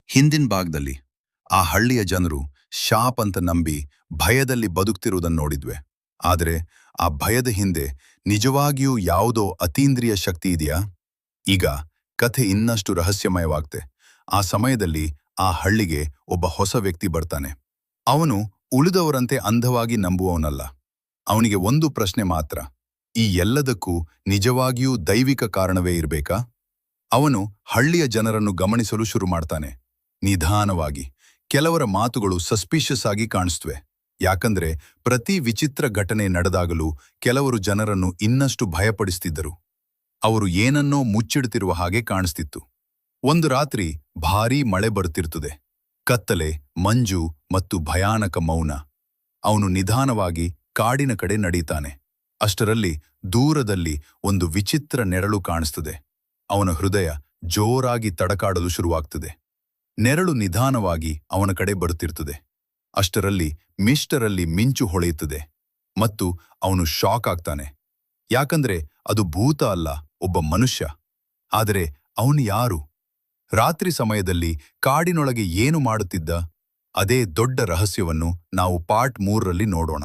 ಹಿಂದಿನ ಭಾಗದಲ್ಲಿ ಆ ಹಳ್ಳಿಯ ಜನರು ಶಾಪ್ ಅಂತ ನಂಬಿ ಭಯದಲ್ಲಿ ಬದುಕ್ತಿರುವುದನ್ನು ನೋಡಿದ್ವೆ. ಆದರೆ ಆ ಭಯದ ಹಿಂದೆ ನಿಜವಾಗಿಯೂ ಯಾವುದೋ ಅತೀಂದ್ರಿಯ ಶಕ್ತಿ ಇದೆಯಾ? ಈಗ ಕಥೆ ಇನ್ನಷ್ಟು ರಹಸ್ಯಮಯವಾಗ್ತೆ. ಆ ಸಮಯದಲ್ಲಿ ಆ ಹಳ್ಳಿಗೆ ಒಬ್ಬ ಹೊಸ ವ್ಯಕ್ತಿ ಬರ್ತಾನೆ. ಅವನು ಉಳಿದವರಂತೆ ಅಂಧವಾಗಿ ನಂಬುವವನಲ್ಲ. ಅವನಿಗೆ ಒಂದು ಪ್ರಶ್ನೆ ಮಾತ್ರ: ಈ ಎಲ್ಲದಕ್ಕೂ ನಿಜವಾಗಿಯೂ ದೈವಿಕ ಕಾರಣವೇ ಇರಬೇಕಾ? ಅವನು ಹಳ್ಳಿಯ ಜನರನ್ನು ಗಮನಿಸಲು ಶುರು ಮಾಡ್ತಾನೆ. ನಿಧಾನವಾಗಿ. ಕೆಲವರ ಮಾತುಗಳು ಸಸ್ಪಿಷಿಯಸ್ ಆಗಿ ಕಾಣಿಸ್ತವೆ. ಯಾಕಂದ್ರೆ ಪ್ರತಿ ವಿಚಿತ್ರ ಘಟನೆ ನಡೆದಾಗಲೂ ಕೆಲವರು ಜನರನ್ನು ಇನ್ನಷ್ಟು ಭಯಪಡಿಸ್ತಿದ್ದರು. ಅವರು ಏನನ್ನೋ ಮುಚ್ಚಿಡ್ತಿರುವ ಹಾಗೆ ಕಾಣಿಸ್ತಿತ್ತು. ಒಂದು ರಾತ್ರಿ ಭಾರೀ ಮಳೆ ಬರುತ್ತಿರುತ್ತದೆ. ಕತ್ತಲೆ, ಮಂಜು ಮತ್ತು ಭಯಾನಕ ಮೌನ. ಅವನು ನಿಧಾನವಾಗಿ ಕಾಡಿನ ಕಡೆ ನಡೀತಾನೆ. ಅಷ್ಟರಲ್ಲಿ ದೂರದಲ್ಲಿ ಒಂದು ವಿಚಿತ್ರ ನೆರಳು ಕಾಣಿಸ್ತದೆ. ಅವನ ಹೃದಯ ಜೋರಾಗಿ ತಡಕಾಡಲು ಶುರುವಾಗ್ತದೆ. ನೆರಳು ನಿಧಾನವಾಗಿ ಅವನ ಕಡೆ ಬರುತ್ತಿರ್ತದೆ. ಅಷ್ಟರಲ್ಲಿ ಮಿಸ್ಟರಲ್ಲಿ ಮಿಂಚು ಹೊಳೆಯುತ್ತದೆ ಮತ್ತು ಅವನು ಶಾಕ್ ಆಗ್ತಾನೆ. ಯಾಕಂದ್ರೆ ಅದು ಭೂತ ಅಲ್ಲ, ಒಬ್ಬ ಮನುಷ್ಯ. ಆದರೆ ಅವನು ಯಾರು? ರಾತ್ರಿ ಸಮಯದಲ್ಲಿ ಕಾಡಿನೊಳಗೆ ಏನು ಮಾಡುತ್ತಿದ್ದ? ಅದೇ ದೊಡ್ಡ ರಹಸ್ಯವನ್ನು ನಾವು ಪಾರ್ಟ್ 3ರಲ್ಲಿ ನೋಡೋಣ.